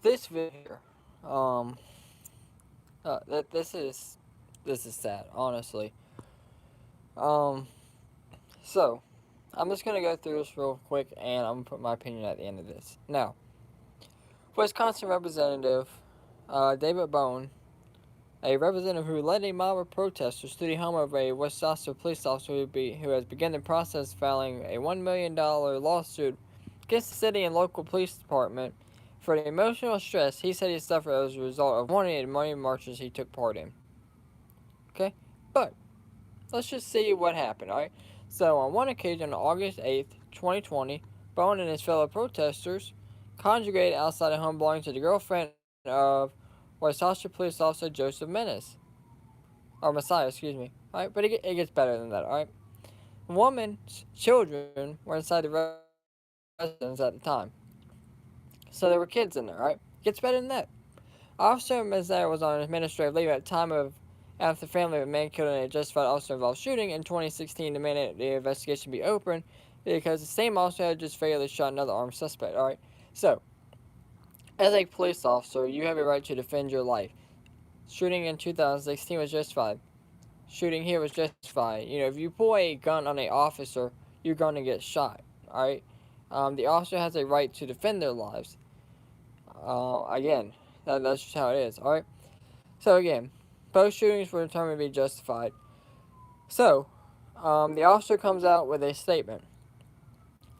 this video here, um, this is sad, honestly. Um, so I'm just gonna go through this real quick, and I'm gonna put my opinion at the end of this. Now, Wisconsin Representative David Bowen, a representative who led a mob of protesters to the home of a Wisconsin police officer who has begun the process of filing a $1 million lawsuit against the city and local police department for the emotional stress he said he suffered as a result of one of the money marches he took part in. Okay? But let's just see what happened, alright? So, on one occasion, on August 8th, 2020, Bowen and his fellow protesters congregated outside a home belonging to the girlfriend of West Hofstra police officer Joseph Menace. Or Messiah, excuse me. Alright? But it gets better than that, alright? The woman's children were inside the residence at the time. So there were kids in there, alright? Gets better than that. Officer Messiah was on administrative leave at the time of after the family of a man killed in a justified officer involved shooting in 2016 demanded the investigation be opened because the same officer had just fatally shot another armed suspect. Alright? So, as a police officer, you have a right to defend your life. Shooting in 2016 was justified. Shooting here was justified. You know, if you pull a gun on an officer, you're going to get shot. Alright? The officer has a right to defend their lives. Again, that's just how it is. Alright? So, again, both shootings were determined to be justified. So, the officer comes out with a statement.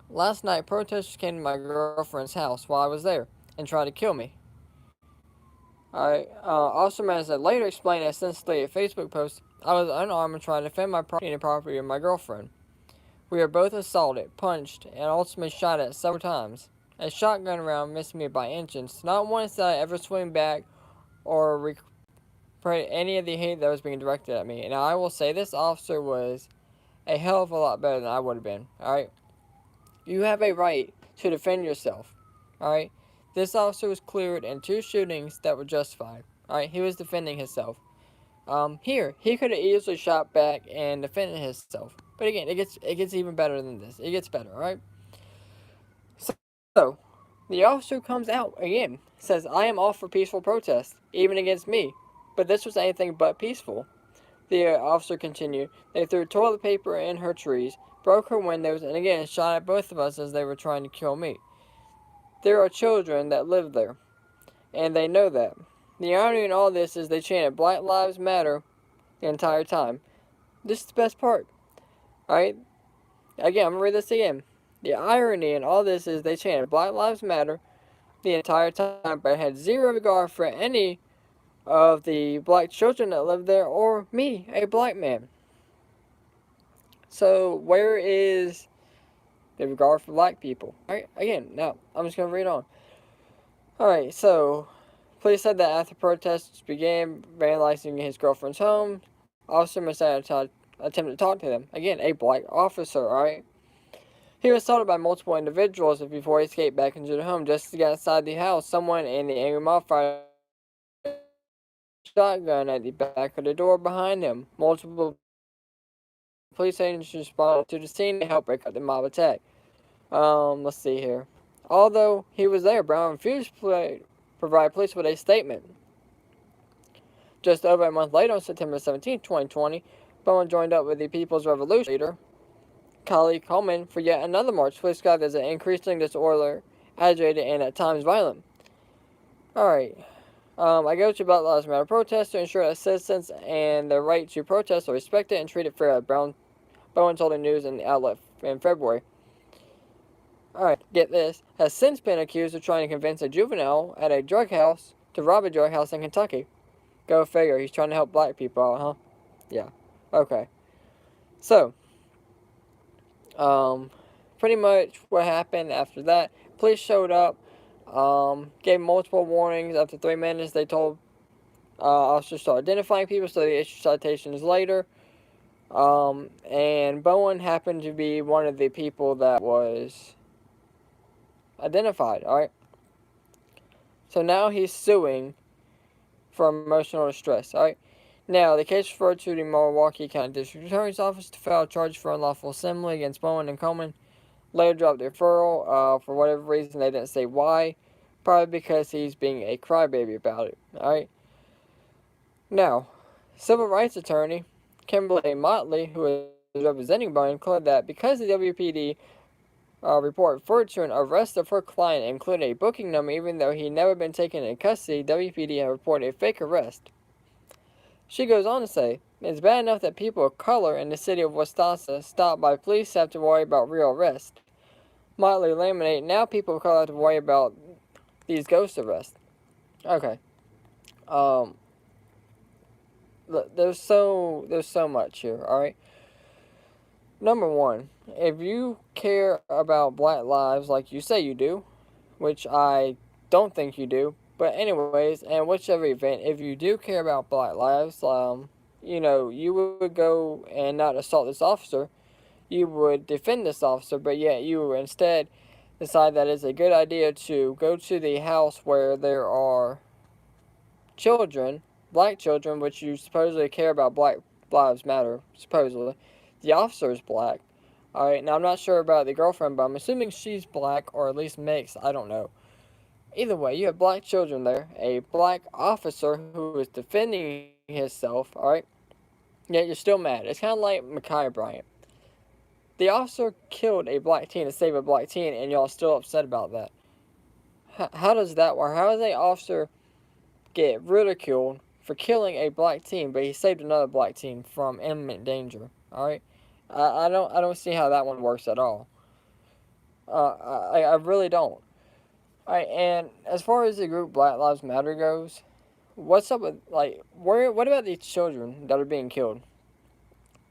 Last night, protesters came to my girlfriend's house while I was there and tried to kill me. Officer Mann later explained that since a Facebook post, I was unarmed and trying to defend my property and the property of my girlfriend. We were both assaulted, punched, and ultimately shot at several times. A shotgun round missed me by inches. Not once did I ever swing back or any of the hate that was being directed at me. And I will say this officer was a hell of a lot better than I would have been. Alright? You have a right to defend yourself. Alright? This officer was cleared in two shootings that were justified. Alright? He was defending himself. Here, he could have easily shot back and defended himself. But again, it gets even better than this. It gets better, alright? So, the officer comes out again, says, I am all for peaceful protest, even against me. But this was anything but peaceful. The officer continued. They threw toilet paper in her trees, broke her windows, and again shot at both of us as they were trying to kill me. There are children that live there, and they know that. The irony in all this is they chanted Black Lives Matter the entire time. This is the best part. Alright? Again, I'm going to read this again. The irony in all this is they chanted Black Lives Matter the entire time, but had zero regard for any of the black children that live there or me, a black man. So, where is the regard for black people? Alright, again, now, I'm just going to read on. Alright, so, police said that after protests began vandalizing his girlfriend's home, Officer Messiah attempted to talk to them. Again, a black officer, alright? He was assaulted by multiple individuals before he escaped back into the home. Just to get outside the house, someone in the angry mob fired a shotgun at the back of the door behind him. Multiple police agents responded to the scene to help break up the mob attack. Let's see here. Although he was there, Brown refused to provide police with a statement. Just over a month later, on September 17, 2020, Bowen joined up with the People's Revolution leader, Khalid Coleman, for yet another march. Police described as an increasingly disorderly, agitated, and at times violent. Alright. I go to Black Lives Matter protests to ensure that citizens and their right to protest are respected and treated fairly. Bowen told the news in the outlet in February. Alright, get this. Has since been accused of trying to convince a juvenile at a drug house to rob a drug house in Kentucky. Go figure. He's trying to help black people out, huh? Yeah. Okay. So, pretty much what happened after that, police showed up, gave multiple warnings. After 3 minutes, they told officers to identifying people, so they issued citations later. And Bowen happened to be one of the people that was identified, alright? So now he's suing for emotional distress, alright? Now, the case referred to the Milwaukee County District Attorney's Office to file charges for unlawful assembly against Bowen and Coleman. Later dropped the referral. For whatever reason, they didn't say why. probably because he's being a crybaby about it. Alright? Now, civil rights attorney Kimberly Motley, who is representing Bowen, claimed that because the WPD report Fortune arrested her client included a booking number even though he never been taken into custody, WPD had reported a fake arrest. She goes on to say, it's bad enough that people of color in the city of Wisconsin stopped by police have to worry about real arrest. Motley laminate, now people of color have to worry about these ghost arrests. Okay. Um, there's so much here, alright? Number one, if you care about black lives like you say you do, which I don't think you do, but anyways, and whichever event, if you do care about black lives, you would go and not assault this officer, you would defend this officer, but yet you would instead decide that it's a good idea to go to the house where there are children, black children, which you supposedly care about Black Lives Matter, supposedly. The officer is black. Alright, now I'm not sure about the girlfriend, but I'm assuming she's black or at least mixed. I don't know. Either way, you have black children there, a black officer who is defending himself, alright? Yet you're still mad. It's kind of like Ma'Khia Bryant. The officer killed a black teen to save a black teen, and y'all still upset about that. How does that work? How does an officer get ridiculed for killing a black teen, but he saved another black teen from imminent danger? Alright? I don't see how that one works at all. I really don't. Alright, and as far as the group Black Lives Matter goes, what's up with, what about these children that are being killed?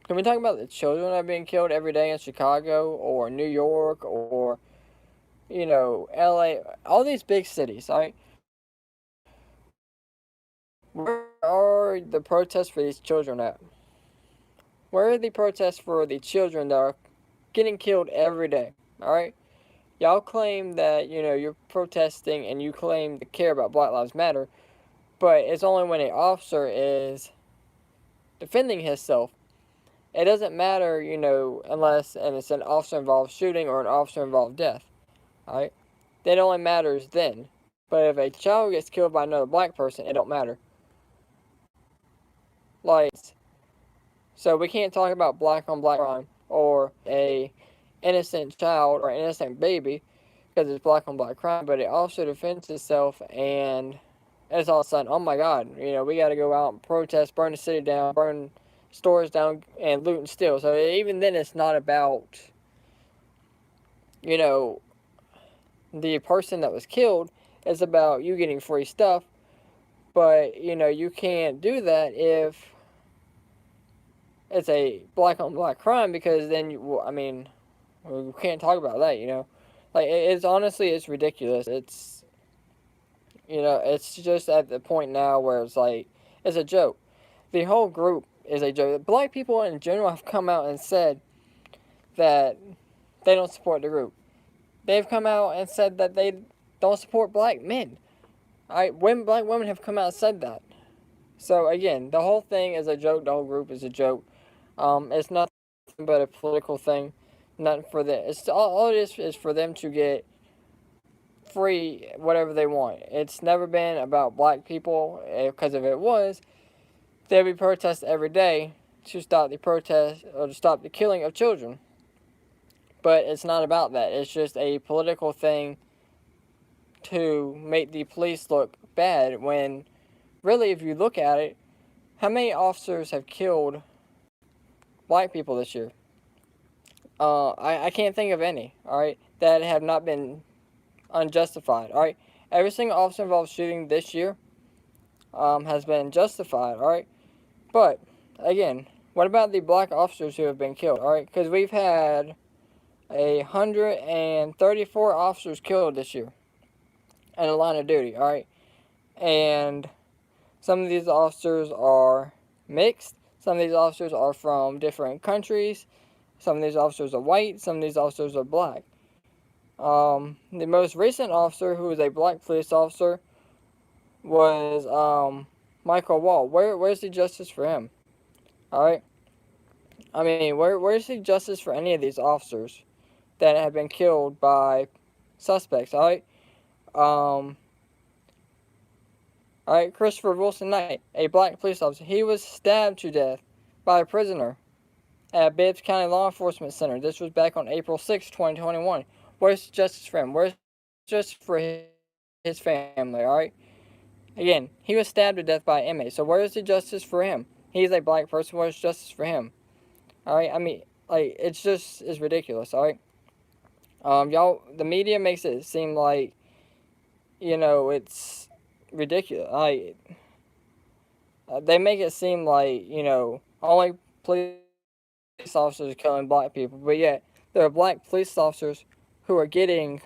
Can we talk about the children that are being killed every day in Chicago or New York or, LA, all these big cities, alright? Where are the protests for these children at? Where are the protests for the children that are getting killed every day, alright? Y'all claim that, you're protesting and you claim to care about Black Lives Matter, but it's only when an officer is defending himself. It doesn't matter, unless and it's an officer-involved shooting or an officer-involved death, alright? That only matters then. But if a child gets killed by another black person, it don't matter. So we can't talk about black-on-black crime or a innocent child or innocent baby because it's black-on-black crime, but it also defends itself and it's all of a sudden, oh my god, we got to go out and protest, burn the city down, burn stores down, and loot and steal. So even then, it's not about, the person that was killed. It's about you getting free stuff. But, you can't do that if it's a black-on-black crime because then, we can't talk about that, it's honestly, it's ridiculous. It's just at the point now where it's it's a joke. The whole group is a joke. Black people in general have come out and said that they don't support the group. They've come out and said that they don't support black men. Black women have come out and said that. So again, the whole thing is a joke. The whole group is a joke. It's nothing but a political thing. Nothing for them. It's all it is for them to get free whatever they want. It's never been about black people, because if it was, there'd be protests every day to stop the protest or to stop the killing of children. But it's not about that. It's just a political thing to make the police look bad when, really, if you look at it, how many officers have killed black people this year? I can't think of any, alright, that have not been unjustified, alright? Every single officer involved shooting this year has been justified, alright? But, again, what about the black officers who have been killed, alright? Because we've had 134 officers killed this year in the line of duty, alright? And some of these officers are mixed. Some of these officers are from different countries. Some of these officers are white. Some of these officers are black. The most recent officer, who was a black police officer, was Michael Wall. Where's the justice for him? Alright? Where's the justice for any of these officers that have been killed by suspects, alright? All right, Christopher Wilson Knight, a black police officer, he was stabbed to death by a prisoner at Bibbs County Law Enforcement Center. This was back on April 6, 2021. Where's justice for him? Where's justice for his family, alright? Again, he was stabbed to death by an inmate, so where's the justice for him? He's a black person, where's justice for him? Alright, I mean, like, it's ridiculous, alright? Y'all, the media makes it seem like, it's ridiculous. Like, they make it seem like, only police officers are killing black people, but yet there are black police officers who are getting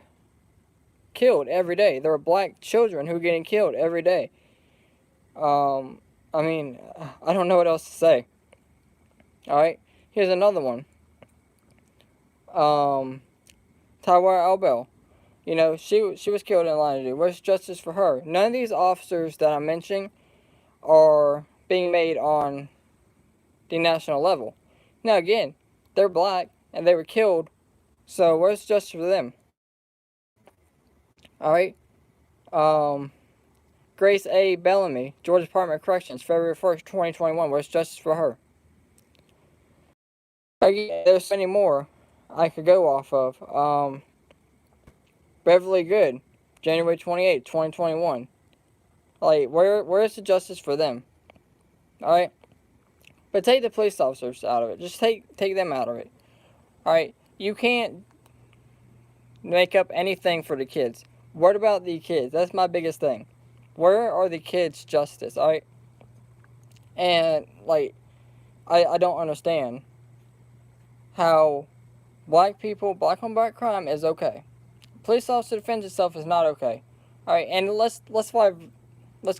killed every day. There are black children who are getting killed every day. I mean, I don't know what else to say. Alright, here's another one. Tywara Albell. She was killed in line of duty. Where's justice for her? None of these officers that I'm mentioning are being made on the national level. Now again, they're black and they were killed, so where's justice for them? Alright. Grace A. Bellamy, Georgia Department of Corrections, February 1st, 2021. Where's justice for her? Again, there's so many more I could go off of. Beverly Good, January 28th, 2021. Like, where's the justice for them? Alright? But take the police officers out of it. Just take them out of it. Alright? You can't make up anything for the kids. What about the kids? That's my biggest thing. Where are the kids' justice? Alright? And, like, I don't understand how black on black crime is okay. Police officer defends itself is not okay. Alright, and let's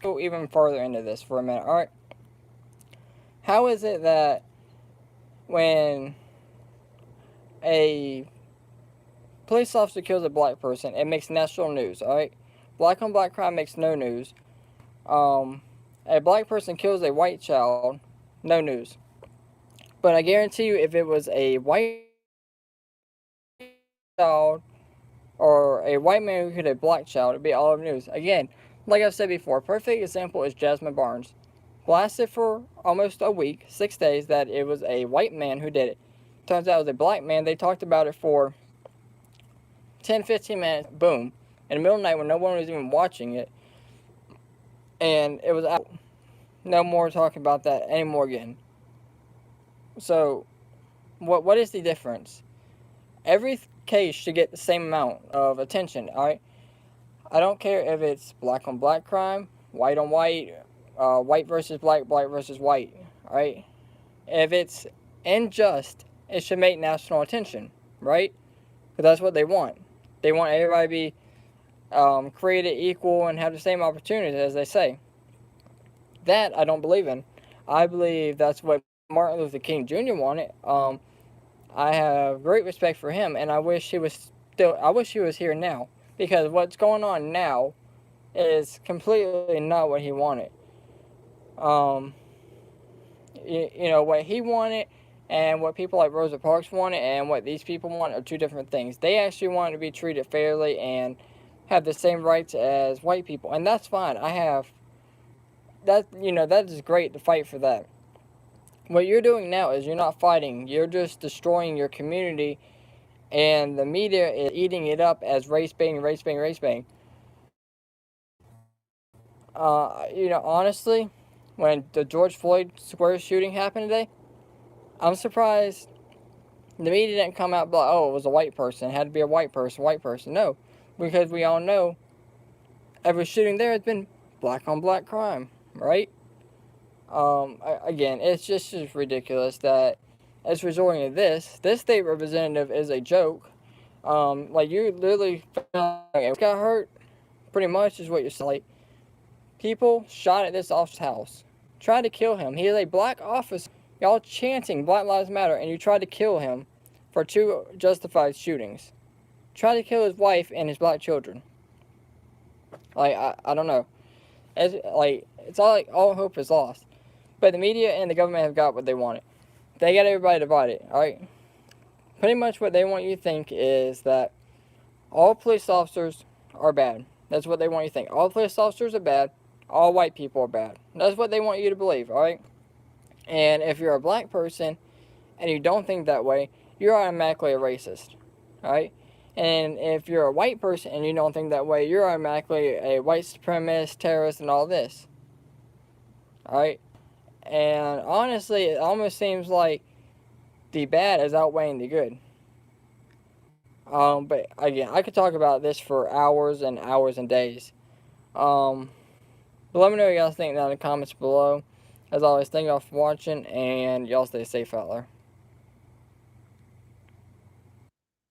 go even further into this for a minute, alright? How is it that when a police officer kills a black person, it makes national news, alright? Black on black crime makes no news. A black person kills a white child, no news. But I guarantee you, if it was a white child or a white man who killed a black child, it'd be all over the news. Again, like I've said before, a perfect example is Jasmine Barnes. Blasted for almost a week, 6 days, that it was a white man who did it. Turns out it was a black man. They talked about it for 10-15 minutes, boom, in the middle of the night when no one was even watching it, and it was out. No more talking about that anymore again. So, what is the difference? Every case should get the same amount of attention, alright? I don't care if it's black on black crime, white on white, white versus black, black versus white, alright? If it's unjust, it should make national attention, right? Because that's what they want. They want everybody to be created equal and have the same opportunities, as they say. That I don't believe in. I believe that's what Martin Luther King Jr. wanted. I have great respect for him, and I wish he was here now, because what's going on now is completely not what he wanted. What he wanted and what people like Rosa Parks wanted and what these people want are two different things. They actually want to be treated fairly and have the same rights as white people, and that's fine. That is great to fight for that. What you're doing now is you're not fighting. You're just destroying your community, and the media is eating it up as race baiting, race baiting, race baiting. Honestly, when the George Floyd Square shooting happened today, I'm surprised the media didn't come out and be like, oh, it was a white person. It had to be a white person. No, because we all know every shooting there has been black on black crime, right? Again, it's just ridiculous that it's resorting to this. This state representative is a joke. Like, you literally got hurt, pretty much is what you're saying. Like, people shot at this officer's house, tried to kill him. He is a black officer. Y'all chanting Black Lives Matter, and you tried to kill him for 2 justified shootings. Tried to kill his wife and his black children. Like, I don't know. It's all hope is lost. But the media and the government have got what they wanted. They got everybody divided, alright? Pretty much what they want you to think is that all police officers are bad. That's what they want you to think. All police officers are bad. All white people are bad. That's what they want you to believe, alright? And if you're a black person and you don't think that way, you're automatically a racist, alright? And if you're a white person and you don't think that way, you're automatically a white supremacist, terrorist, and all this, alright? And honestly, it almost seems like the bad is outweighing the good. But again, I could talk about this for hours and hours and days. But let me know what y'all think down in the comments below. As always, thank y'all for watching, and y'all stay safe out there.